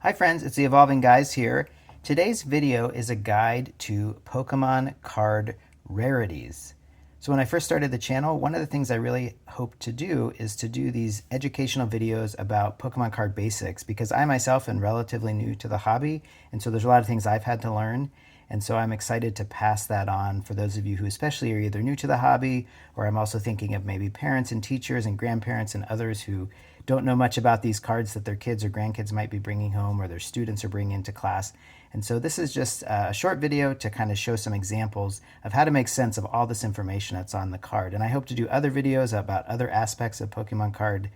Hi friends, it's the Evolving Guys here. Today's video is a guide to Pokemon card rarities. So when I first started the channel, one of the things I really hope to do is to do these educational videos about Pokemon card basics, because I myself am relatively new to the hobby, and so there's a lot of things I've had to learn. And so I'm excited to pass that on for those of you who especially are either new to the hobby, or I'm also thinking of maybe parents and teachers and grandparents and others who don't know much about these cards that their kids or grandkids might be bringing home or their students are bringing into class. And so this is just a short video to kind of show some examples of how to make sense of all this information that's on the card. And I hope to do other videos about other aspects of Pokemon card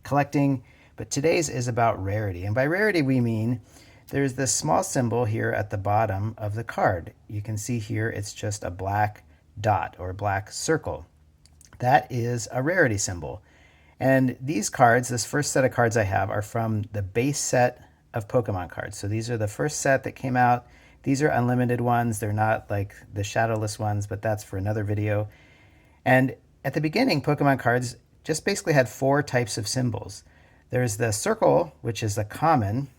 collecting, but today's is about rarity. And by rarity we mean there's this small symbol here at the bottom of the card. You can see here it's just a black dot or a black circle. That is a rarity symbol. And these cards, this first set of cards I have, are from the base set of Pokemon cards. So these are the first set that came out. These are unlimited ones. They're not like the shadowless ones, but that's for another video. And at the beginning, Pokemon cards just basically had four types of symbols. There's the circle, which is the common.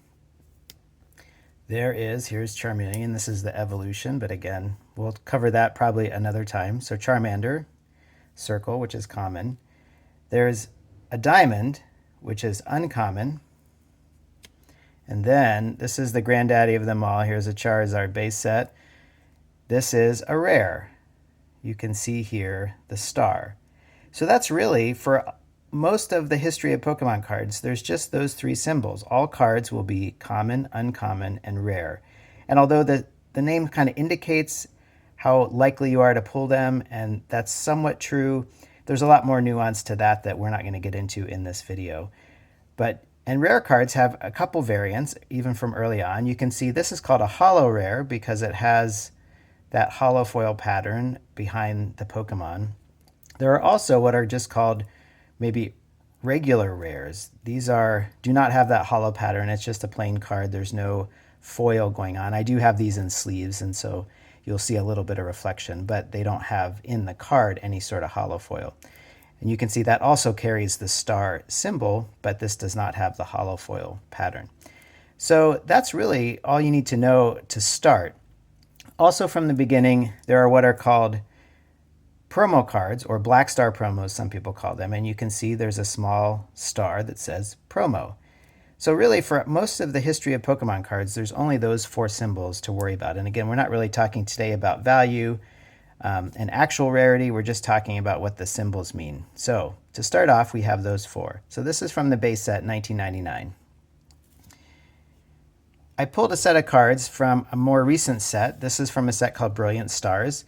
Here's Charmeleon. This is the evolution, but again, we'll cover that probably another time. So Charmander, circle, which is common. There's a diamond, which is uncommon. And then this is the granddaddy of them all. Here's a Charizard base set. This is a rare. You can see here the star. So that's really, for most of the history of Pokemon cards, there's just those three symbols. All cards will be common, uncommon, and rare. And although the name kind of indicates how likely you are to pull them, and that's somewhat true, there's a lot more nuance to that we're not going to get into in this video. And rare cards have a couple variants, even from early on. You can see this is called a holo rare because it has that holo foil pattern behind the Pokemon. There are also what are just called maybe regular rares. These do not have that holo pattern. It's just a plain card. There's no foil going on. I do have these in sleeves, and so you'll see a little bit of reflection, but they don't have in the card any sort of holo foil. And you can see that also carries the star symbol, but this does not have the holo foil pattern. So that's really all you need to know to start. Also from the beginning, there are what are called promo cards, or black star promos, some people call them. And you can see there's a small star that says promo. So really, for most of the history of Pokemon cards, there's only those four symbols to worry about. And again, we're not really talking today about value and actual rarity. We're just talking about what the symbols mean. So to start off, we have those four. So this is from the base set, 1999. I pulled a set of cards from a more recent set. This is from a set called Brilliant Stars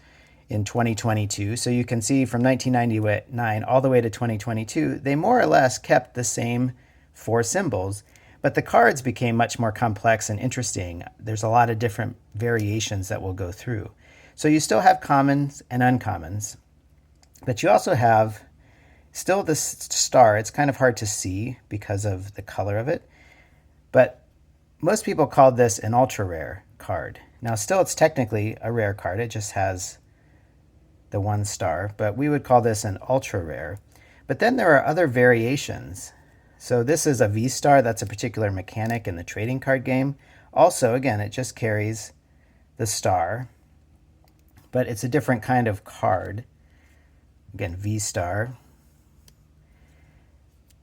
in 2022. So you can see from 1999 all the way to 2022, they more or less kept the same four symbols. But the cards became much more complex and interesting. There's a lot of different variations that we'll go through. So you still have commons and uncommons, but you also have still this star. It's kind of hard to see because of the color of it, but most people call this an ultra rare card. Now still it's technically a rare card. It just has the one star, but we would call this an ultra rare. But then there are other variations. So this is a V-Star. That's a particular mechanic in the trading card game. Also, again, it just carries the star, but it's a different kind of card. Again, V-Star.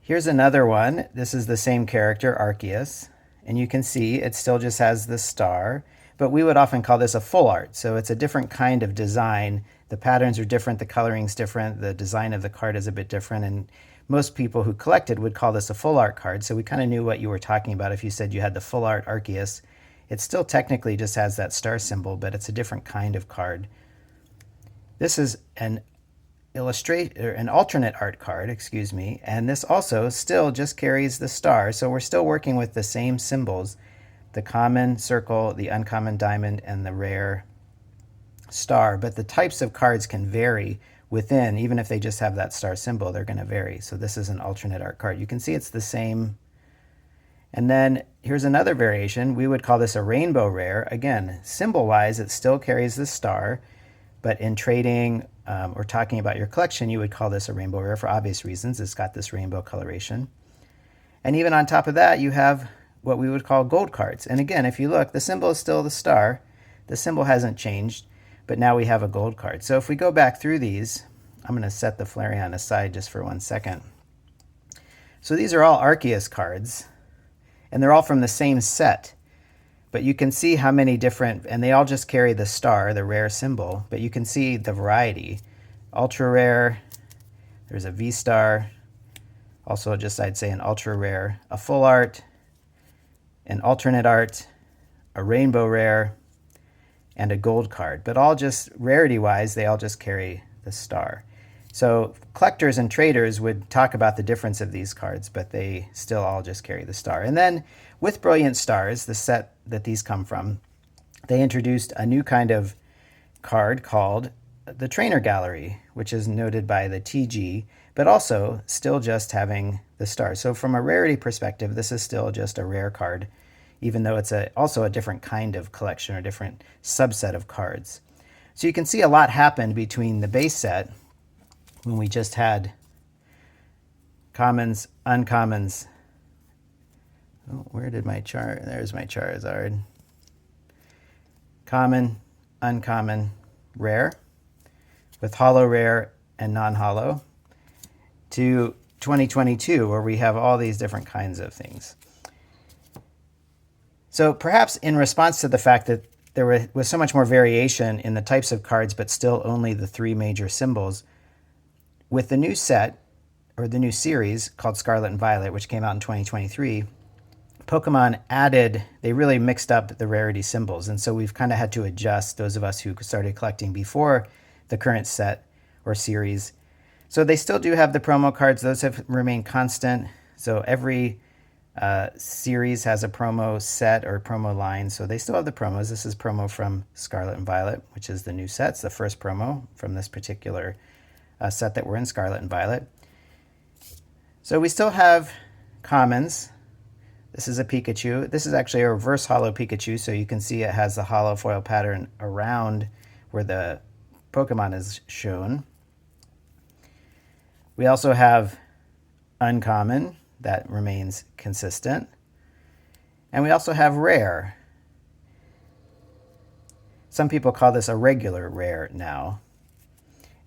Here's another one. This is the same character, Arceus. And you can see it still just has the star, but we would often call this a full art. So it's a different kind of design. The patterns are different, the coloring's different, the design of the card is a bit different, and most people who collected would call this a full art card, so we kind of knew what you were talking about if you said you had the full art Arceus. It still technically just has that star symbol, but it's a different kind of card. This is an alternate art card, excuse me, and this also still just carries the star, so we're still working with the same symbols, the common circle, the uncommon diamond, and the rare star, but the types of cards can vary within. Even if they just have that star symbol, they're going to vary. So this is an alternate art card. You can see it's the same. And then here's another variation. We would call this a rainbow rare. Again, symbol-wise, it still carries the star, but in trading or talking about your collection, you would call this a rainbow rare for obvious reasons. It's got this rainbow coloration. And even on top of that, you have what we would call gold cards. And again, if you look, the symbol is still the star. The symbol hasn't changed, but now we have a gold card. So if we go back through these, I'm going to set the Flareon aside just for 1 second. So these are all Arceus cards, and they're all from the same set. But you can see how many different, and they all just carry the star, the rare symbol, but you can see the variety. Ultra rare, there's a V-star, also just I'd say an ultra rare, a full art, an alternate art, a rainbow rare, and a gold card. But all just rarity-wise, they all just carry the star. So collectors and traders would talk about the difference of these cards, but they still all just carry the star. And then with Brilliant Stars, the set that these come from, they introduced a new kind of card called the Trainer Gallery, which is noted by the TG, but also still just having the star. So from a rarity perspective, this is still just a rare card, even though it's also a different kind of collection or different subset of cards. So you can see a lot happened between the base set, when we just had commons, uncommons. Oh, where did my there's my Charizard. Common, uncommon, rare, with holo rare and non-holo, to 2022, where we have all these different kinds of things. So perhaps in response to the fact that there was so much more variation in the types of cards, but still only the 3 major symbols, with the new set, or the new series called Scarlet and Violet, which came out in 2023, Pokemon added, they really mixed up the rarity symbols. And so we've kind of had to adjust, those of us who started collecting before the current set or series. So they still do have the promo cards. Those have remained constant. So every series has a promo set or promo line. So they still have the promos. This is promo from Scarlet and Violet, which is the new set. It's the first promo from this particular set that we're in, Scarlet and Violet. So we still have commons. This is a Pikachu. This is actually a reverse holo Pikachu, so you can see it has the holo foil pattern around where the Pokemon is shown. We also have uncommon, that remains consistent. And we also have rare. Some people call this a regular rare now.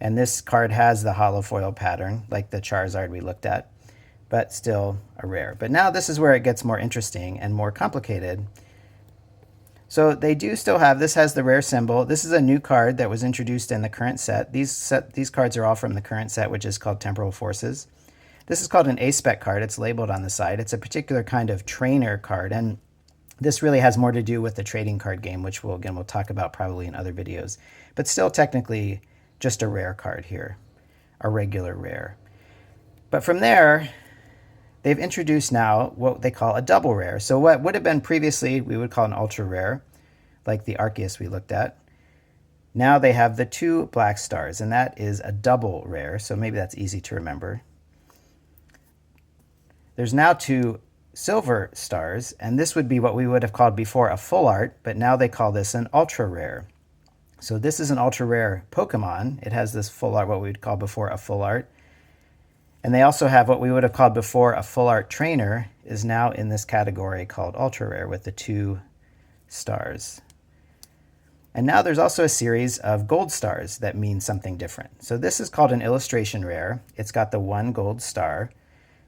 And this card has the holo foil pattern, like the Charizard we looked at, but still a rare. But now this is where it gets more interesting and more complicated. So they do still have, this has the rare symbol. This is a new card that was introduced in the current set. These cards are all from the current set, which is called Temporal Forces. This is called an A-Spec card. It's labeled on the side. It's a particular kind of trainer card, and this really has more to do with the trading card game, which we'll talk about probably in other videos. But still technically just a rare card here, a regular rare. But from there, they've introduced now what they call a double rare. So what would have been previously we would call an ultra rare, like the Arceus we looked at. Now they have the 2 black stars, and that is a double rare, so maybe that's easy to remember. There's now 2 silver stars, and this would be what we would have called before a full art, but now they call this an ultra rare. So this is an ultra rare Pokemon. It has this full art, what we would call before a full art. And they also have what we would have called before a full art trainer is now in this category called ultra rare with the 2 stars. And now there's also a series of gold stars that mean something different. So this is called an illustration rare. It's got the 1 gold star.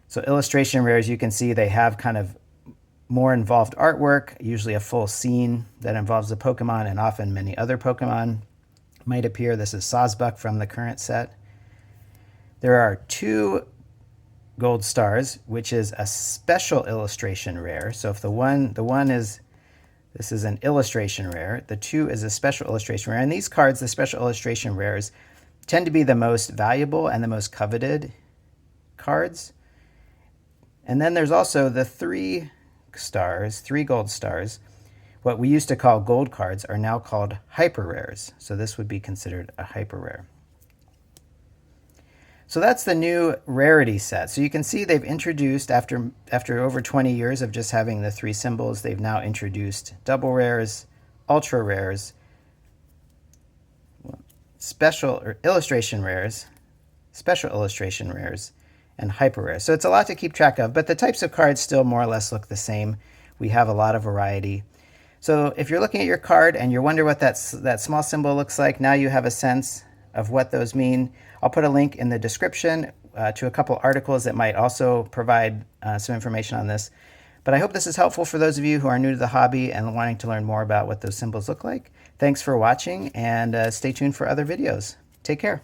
So illustration rares, you can see they have kind of more involved artwork, usually a full scene that involves the Pokemon, and often many other Pokemon might appear. This is Sawsbuck from the current set. There are 2 gold stars, which is a special illustration rare. So if the one is, this is an illustration rare, the 2 is a special illustration rare. And these cards, the special illustration rares, tend to be the most valuable and the most coveted cards. And then there's also the 3 stars, 3 gold stars. What we used to call gold cards are now called hyper rares. So this would be considered a hyper rare. So that's the new rarity set. So you can see they've introduced, after over 20 years of just having the 3 symbols, they've now introduced double rares, ultra rares, special or illustration rares, special illustration rares, and hyper rares. So it's a lot to keep track of, but the types of cards still more or less look the same. we have a lot of variety. So if you're looking at your card and you wonder what that small symbol looks like, now you have a sense of what those mean. I'll put a link in the description to a couple articles that might also provide some information on this. But I hope this is helpful for those of you who are new to the hobby and wanting to learn more about what those symbols look like. Thanks for watching, and stay tuned for other videos. Take care.